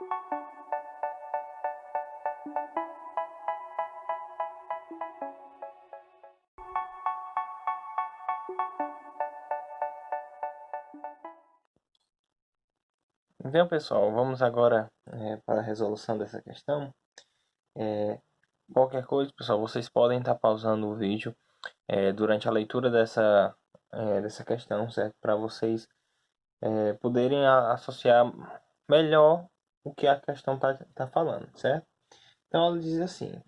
Então, pessoal, vamos agora para a resolução dessa questão. Qualquer coisa, pessoal, vocês podem estar pausando o vídeo durante a leitura dessa questão, certo? Para vocês poderem associar melhor o que a questão tá falando, certo? Então, ela diz assim: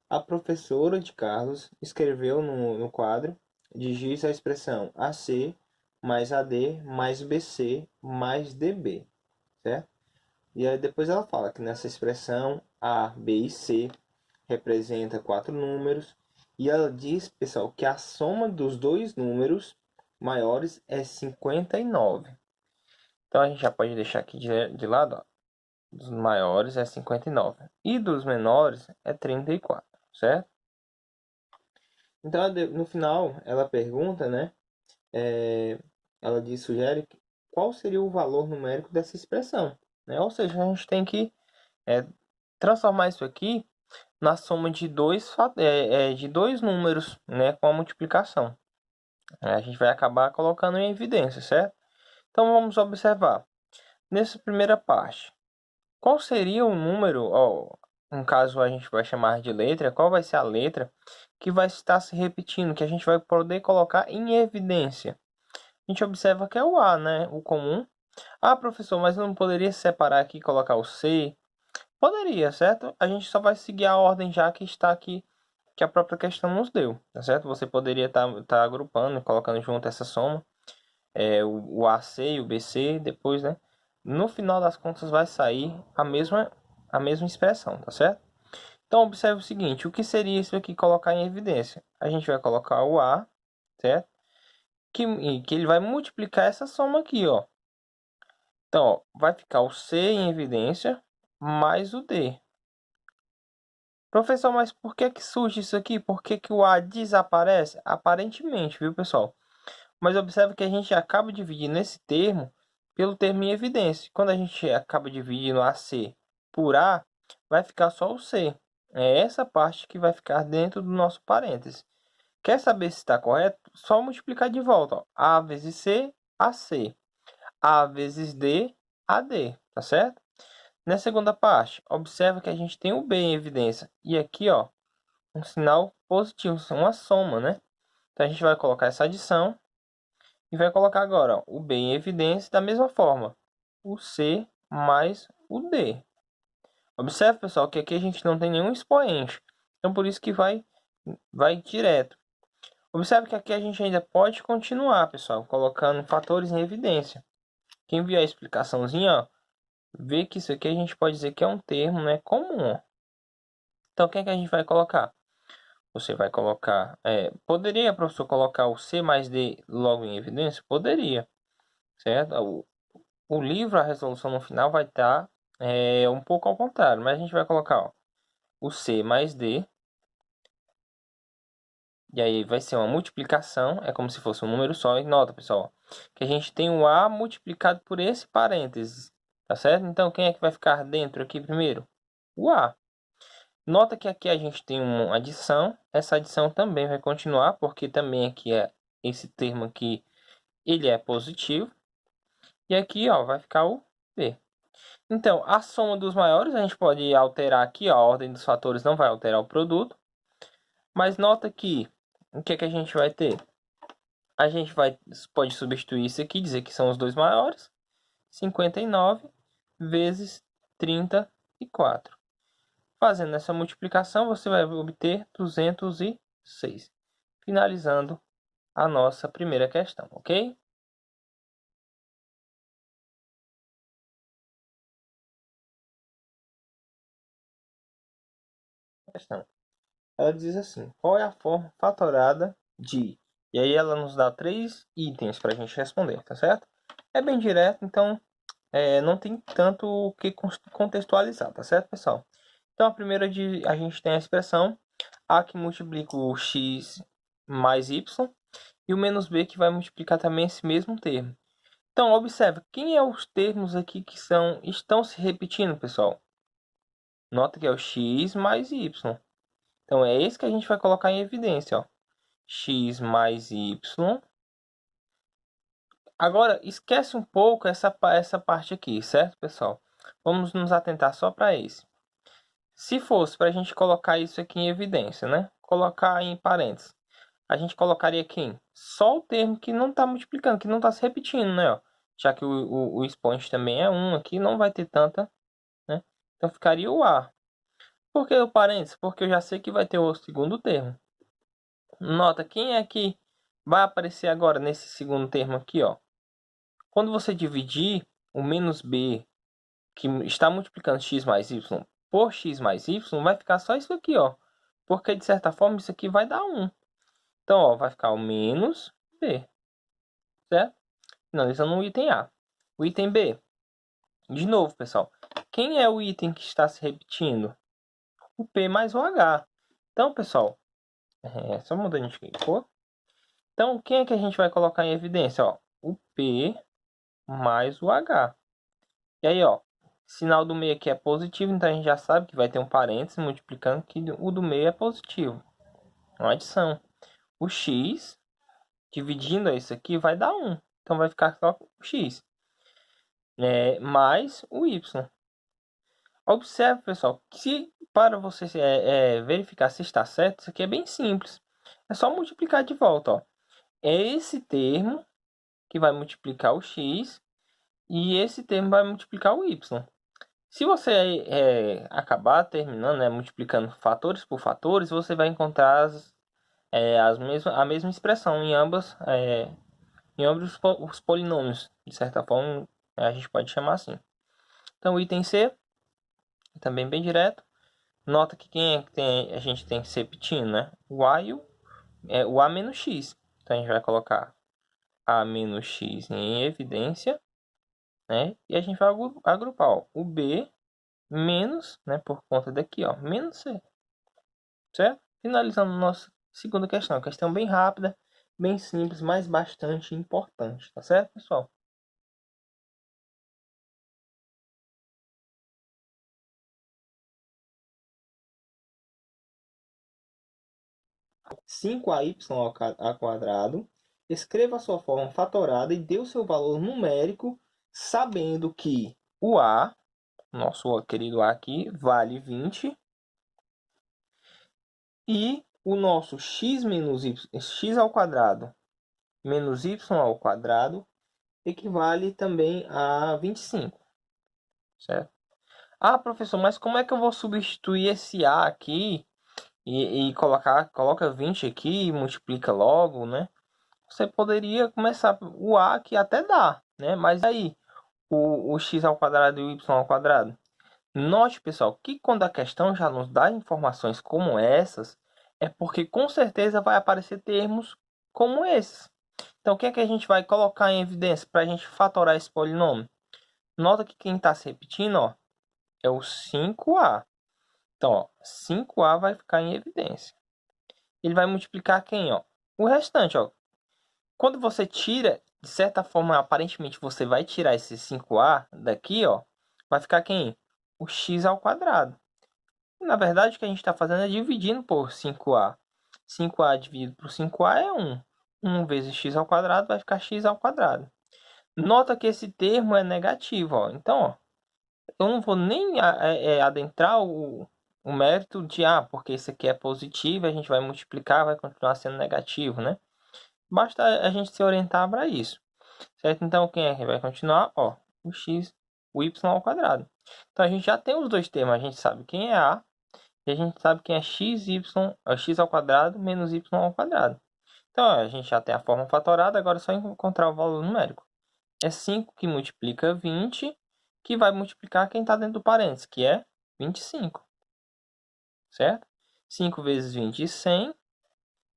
a professora de Carlos escreveu no quadro de giz a expressão AC mais AD mais BC mais DB, certo? E aí depois ela fala que nessa expressão A, B e C representa 4 números. E ela diz, pessoal, que a soma dos dois números maiores é 59. Então a gente já pode deixar aqui de lado, ó. Dos maiores é 59 e dos menores é 34, certo? Então no final ela pergunta, né? Ela sugere qual seria o valor numérico dessa expressão, né? Ou seja, a gente tem que transformar isso aqui na soma de dois números, né, com a multiplicação. A gente vai acabar colocando em evidência, certo? Então vamos observar. Nessa primeira parte, qual seria o número, no caso a gente vai chamar de letra, qual vai ser a letra que vai estar se repetindo, que a gente vai poder colocar em evidência? A gente observa que é o A, né, o comum. Ah, professor, mas eu não poderia separar aqui e colocar o C? Poderia, certo? A gente só vai seguir a ordem já que está aqui, que a própria questão nos deu, tá certo? Você poderia estar agrupando, colocando junto essa soma, o AC e o BC, depois, né? No final das contas vai sair a mesma expressão, tá certo? Então, observe o seguinte, o que seria isso aqui colocar em evidência? A gente vai colocar o A, certo? Que ele vai multiplicar essa soma aqui, ó. Então, ó, vai ficar o C em evidência mais o D. Professor, mas por que que surge isso aqui? Por que que o A desaparece? Aparentemente, viu, pessoal? Mas observe que a gente acaba dividindo esse termo pelo termo em evidência. Quando a gente acaba dividindo AC por A, vai ficar só o C. É essa parte que vai ficar dentro do nosso parêntese. Quer saber se está correto? Só multiplicar de volta. Ó. A vezes C, AC. A vezes D, AD. Tá certo? Na segunda parte, observa que a gente tem o B em evidência. E aqui, ó, um sinal positivo, uma soma, né? Então a gente vai colocar essa adição e vai colocar agora, ó, o B em evidência da mesma forma. O C mais o D. Observe, pessoal, que aqui a gente não tem nenhum expoente. Então por isso que vai direto. Observe que aqui a gente ainda pode continuar, pessoal, colocando fatores em evidência. Quem viu a explicaçãozinha, ó, vê que isso aqui a gente pode dizer que é um termo, né, comum. Então, o que é que a gente vai colocar? Você vai colocar... poderia, professor, colocar o C mais D logo em evidência? Poderia, certo? O livro, a resolução no final vai estar um pouco ao contrário. Mas a gente vai colocar, ó, o C mais D. E aí vai ser uma multiplicação. É como se fosse um número só. E nota, pessoal, que a gente tem o A multiplicado por esse parênteses. Tá certo? Então, quem é que vai ficar dentro aqui primeiro? O A. Nota que aqui a gente tem uma adição. Essa adição também vai continuar, porque também aqui esse termo aqui, ele é positivo. E aqui, ó, vai ficar o B. Então, a soma dos maiores, a gente pode alterar aqui, ó, a ordem dos fatores não vai alterar o produto. Mas nota que, o que é que a gente vai ter? A gente pode substituir isso aqui, dizer que são os dois maiores. 59 vezes 34. Fazendo essa multiplicação, você vai obter 206. Finalizando a nossa primeira questão, ok? Questão. Ela diz assim, qual é a forma fatorada de... E aí ela nos dá 3 itens para a gente responder, tá certo? É bem direto, então não tem tanto o que contextualizar, tá certo, pessoal? Então a primeira a gente tem a expressão A que multiplica o x mais y e o menos b que vai multiplicar também esse mesmo termo. Então, observe, quem é os termos aqui que estão se repetindo, pessoal? Nota que é o x mais y. Então, é esse que a gente vai colocar em evidência, ó. X mais y. Agora, esquece um pouco essa parte aqui, certo, pessoal? Vamos nos atentar só para esse. Se fosse para a gente colocar isso aqui em evidência, né? Colocar em parênteses. A gente colocaria aqui só o termo que não está multiplicando, que não está se repetindo, né? Ó. Já que o expoente também é 1 aqui, não vai ter tanta, né? Então, ficaria o A. Por que o parênteses? Porque eu já sei que vai ter o segundo termo. Nota, quem é que vai aparecer agora nesse segundo termo aqui, ó? Quando você dividir o menos b, que está multiplicando x mais y por x mais y, vai ficar só isso aqui, ó. Porque, de certa forma, isso aqui vai dar 1. Então, ó, vai ficar o menos b, certo? Finalizando o item A. O item B. De novo, pessoal. Quem é o item que está se repetindo? O P mais o H. Então, pessoal, só mudando de cor. Então, quem é que a gente vai colocar em evidência? Ó, o P mais o H. E aí, ó, sinal do meio aqui é positivo, então a gente já sabe que vai ter um parênteses multiplicando que o do meio é positivo. Uma adição. O x, dividindo isso aqui, vai dar 1. Então, vai ficar só o x. Mais o y. Observe, pessoal, que para você verificar se está certo, isso aqui é bem simples. É só multiplicar de volta, ó. É esse termo que vai multiplicar o x e esse termo vai multiplicar o y. Se você acabar terminando, né, multiplicando fatores por fatores, você vai encontrar a mesma expressão em ambos os polinômios. De certa forma, a gente pode chamar assim. Então, o item C, também bem direto. Nota que quem é que a gente tem que se repetindo, né? O A e o A menos X. Então, a gente vai colocar A menos X em evidência, né? E a gente vai agrupar, ó, o B menos, né, por conta daqui, ó, menos C, certo? Finalizando nossa segunda questão. Questão bem rápida, bem simples, mas bastante importante, tá certo, pessoal? Cinco a ao quadrado. Escreva a sua forma fatorada e dê o seu valor numérico, sabendo que o A, nosso querido A aqui, vale 20. E o nosso x menos y, x ao quadrado menos y ao quadrado equivale também a 25, certo? Ah, professor, mas como é que eu vou substituir esse A aqui e coloca 20 aqui e multiplica logo, né? Você poderia começar o A que até dá, né? Mas aí, o x ao quadrado e o y ao quadrado. Note, pessoal, que quando a questão já nos dá informações como essas, é porque com certeza vai aparecer termos como esses. Então, o que é que a gente vai colocar em evidência para a gente fatorar esse polinômio? Nota que quem está se repetindo, ó, é o 5a. Então, ó, 5a vai ficar em evidência. Ele vai multiplicar quem, ó? O restante, ó. Quando você tira, de certa forma, aparentemente você vai tirar esse 5a daqui, ó, vai ficar quem? O x ao quadrado. Na verdade, o que a gente está fazendo é dividindo por 5a. 5a dividido por 5a é 1. 1 vezes x ao quadrado vai ficar x ao quadrado. Nota que esse termo é negativo, ó. Então, ó, eu não vou nem adentrar o mérito de, porque isso aqui é positivo, a gente vai multiplicar, vai continuar sendo negativo, né? Basta a gente se orientar para isso, certo? Então, quem é que vai continuar? Ó, o x, o y ao quadrado. Então, a gente já tem os dois termos, a gente sabe quem é a e a gente sabe quem é x, y, x ao quadrado menos y ao quadrado. Então, a gente já tem a forma fatorada, agora é só encontrar o valor numérico. É 5 que multiplica 20, que vai multiplicar quem está dentro do parênteses, que é 25. Certo? 5 vezes 20, 100.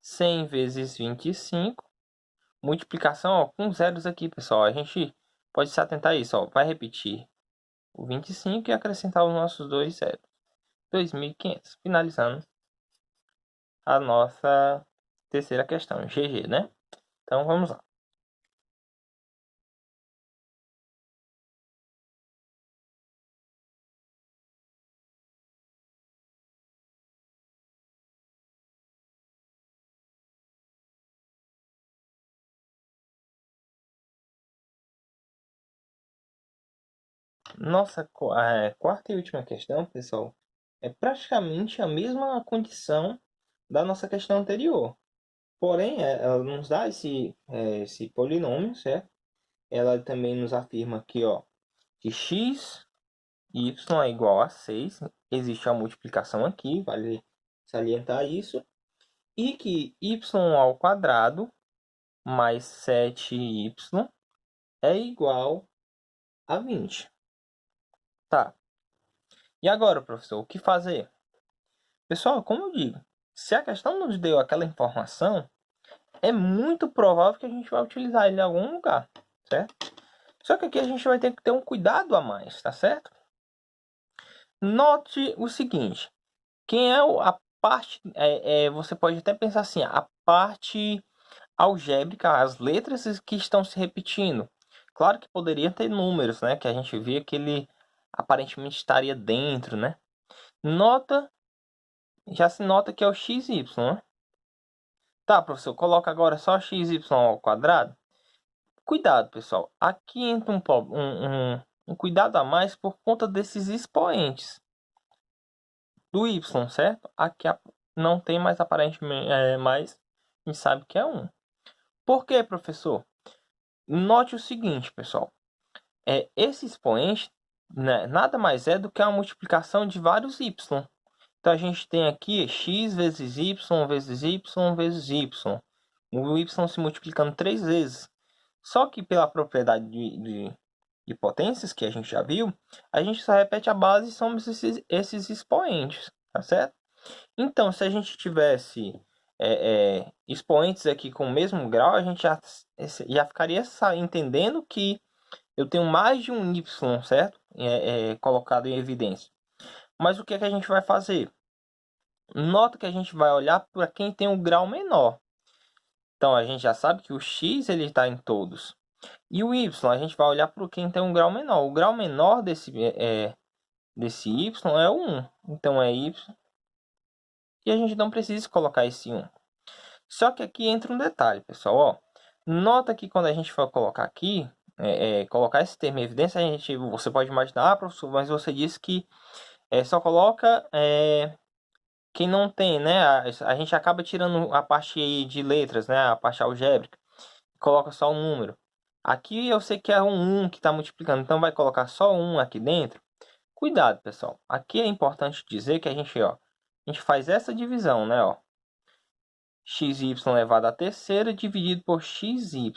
100 vezes 25. Multiplicação, ó, com zeros aqui, pessoal. A gente pode se atentar a isso. Ó. Vai repetir o 25 e acrescentar os nossos dois zeros. 2.500. Finalizando a nossa terceira questão, GG, né? Então, vamos lá. nossa quarta e última questão, pessoal, é praticamente a mesma condição da nossa questão anterior. Porém, ela nos dá esse polinômio, certo? Ela também nos afirma aqui, ó, que x y é igual a 6. Existe a multiplicação aqui, vale salientar isso. E que y ao quadrado mais 7y é igual a 20. Tá. E agora, professor, o que fazer? Pessoal, como eu digo, se a questão nos deu aquela informação, é muito provável que a gente vai utilizar ele em algum lugar, certo? Só que aqui a gente vai ter que ter um cuidado a mais, tá certo? Note o seguinte, quem é a parte, você pode até pensar assim, a parte algébrica, as letras que estão se repetindo. Claro que poderia ter números, né, que a gente via que ele aparentemente estaria dentro, né? Já se nota que é o xy, né? Tá, professor, coloca agora só xy ao quadrado. Cuidado, pessoal. Aqui entra um cuidado a mais por conta desses expoentes do y, certo? Aqui não tem mais aparentemente, mais a gente sabe que é 1. Por quê, professor? Note o seguinte, pessoal. Esse expoente, né, nada mais é do que a multiplicação de vários y. Então, a gente tem aqui x vezes y vezes y vezes y. O y se multiplicando 3 vezes. Só que pela propriedade de potências que a gente já viu, a gente só repete a base e somos esses expoentes, tá certo? Então, se a gente tivesse expoentes aqui com o mesmo grau, a gente já ficaria entendendo que eu tenho mais de um y, certo? Colocado em evidência. Mas o que é que a gente vai fazer? Nota que a gente vai olhar para quem tem um grau menor. Então, a gente já sabe que o x ele está em todos. E o y, a gente vai olhar para quem tem um grau menor. O grau menor desse y é o 1. Então, é y. E a gente não precisa colocar esse 1. Só que aqui entra um detalhe, pessoal. Ó. Nota que quando a gente for colocar aqui, colocar esse termo em evidência, você pode imaginar, professor, mas você disse que só coloca quem não tem, né? A gente acaba tirando a parte de letras, né? A parte algébrica. Coloca só o número. Aqui eu sei que é um 1 que está multiplicando, então vai colocar só 1 aqui dentro. Cuidado, pessoal. Aqui é importante dizer que a gente faz essa divisão, né? Ó. xy elevado à terceira dividido por xy.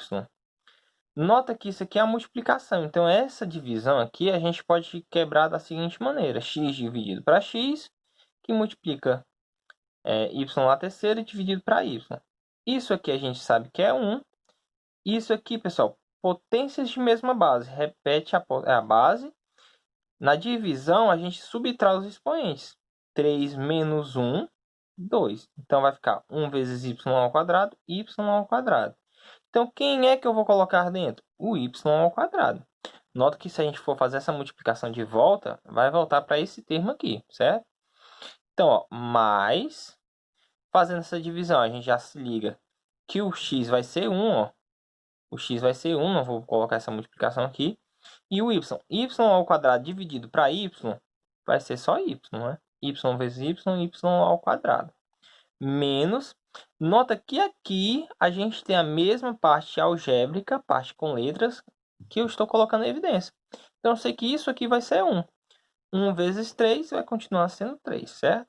Nota que isso aqui é a multiplicação. Então, essa divisão aqui a gente pode quebrar da seguinte maneira. X dividido para x, que multiplica y à terceira dividido para y. Isso aqui a gente sabe que é 1. Isso aqui, pessoal, potências de mesma base. Repete a base. Na divisão, a gente subtrai os expoentes. 3 menos 1, 2. Então, vai ficar 1 vezes y ao quadrado, y ao quadrado. Então, quem é que eu vou colocar dentro? O y ao quadrado. Nota que se a gente for fazer essa multiplicação de volta, vai voltar para esse termo aqui, certo? Então, ó, mais, fazendo essa divisão, a gente já se liga que o x vai ser 1, ó. O x vai ser 1, não vou colocar essa multiplicação aqui. E o y ao quadrado dividido para y, vai ser só y, né? Y vezes y ao quadrado. Menos, nota que aqui a gente tem a mesma parte algébrica, parte com letras, que eu estou colocando em evidência. Então, eu sei que isso aqui vai ser 1. 1 vezes 3 vai continuar sendo 3, certo?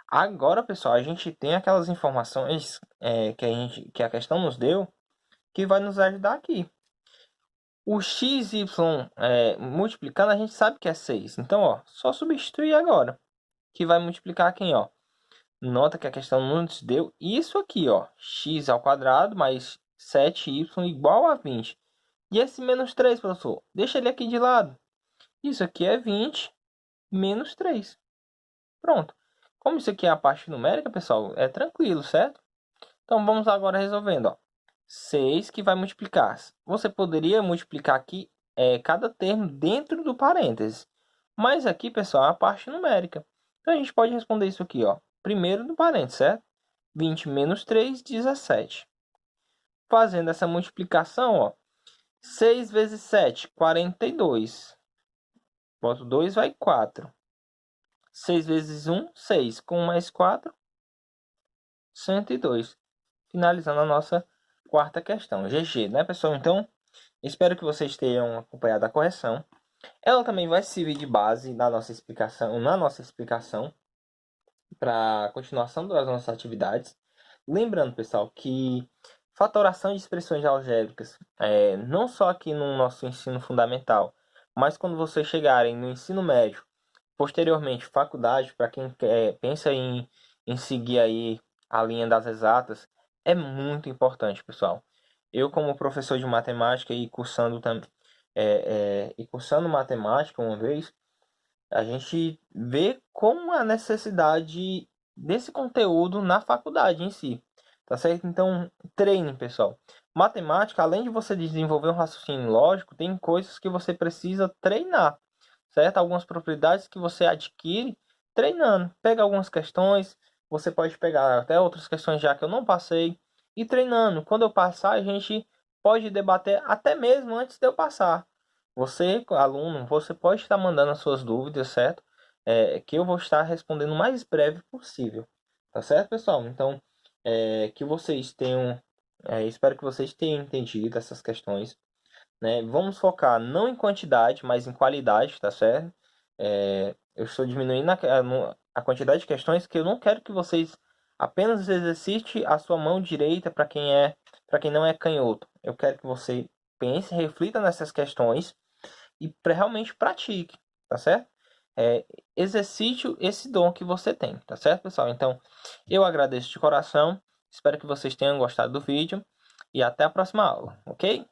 Agora, pessoal, a gente tem aquelas informações que a questão nos deu, que vai nos ajudar aqui. O xy multiplicando, a gente sabe que é 6. Então, ó, só substituir agora. Que vai multiplicar quem, ó? Nota que a questão nos deu isso aqui, ó. X ao quadrado mais 7y igual a 20. E esse menos 3, professor? Deixa ele aqui de lado. Isso aqui é 20 menos 3. Pronto. Como isso aqui é a parte numérica, pessoal, é tranquilo, certo? Então, vamos agora resolvendo, ó. 6 que vai multiplicar. Você poderia multiplicar aqui cada termo dentro do parênteses. Mas aqui, pessoal, é a parte numérica. Então, a gente pode responder isso aqui, ó. Primeiro do parênteses, certo? 20 menos 3, 17. Fazendo essa multiplicação, ó. 6 vezes 7, 42. Boto 2, vai 4. 6 vezes 1, 6. Com 1 mais 4, 102. Finalizando a nossa quarta questão. GG, né, pessoal? Então, espero que vocês tenham acompanhado a correção. Ela também vai servir de base na nossa explicação para a continuação das nossas atividades. Lembrando, pessoal, que fatoração de expressões algébricas, não só aqui no nosso ensino fundamental, mas quando vocês chegarem no ensino médio, posteriormente faculdade, para quem pensa em seguir aí a linha das exatas, é muito importante, pessoal. Eu, como professor de matemática e cursando matemática uma vez, a gente vê como a necessidade desse conteúdo na faculdade em si, tá certo? Então, treine, pessoal. Matemática, além de você desenvolver um raciocínio lógico, tem coisas que você precisa treinar, certo? Algumas propriedades que você adquire treinando. Pega algumas questões, você pode pegar até outras questões já que eu não passei, e treinando. Quando eu passar, a gente pode debater até mesmo antes de eu passar. Você, aluno, você pode estar mandando as suas dúvidas, certo? Que eu vou estar respondendo o mais breve possível. Tá certo, pessoal? Então, que vocês tenham... espero que vocês tenham entendido essas questões, né? Vamos focar não em quantidade, mas em qualidade, tá certo? Eu estou diminuindo a quantidade de questões, que eu não quero que vocês apenas exercite a sua mão direita para quem não é canhoto. Eu quero que você pense, reflita nessas questões e realmente pratique, tá certo? Exercite esse dom que você tem, tá certo, pessoal? Então, eu agradeço de coração, espero que vocês tenham gostado do vídeo e até a próxima aula, ok?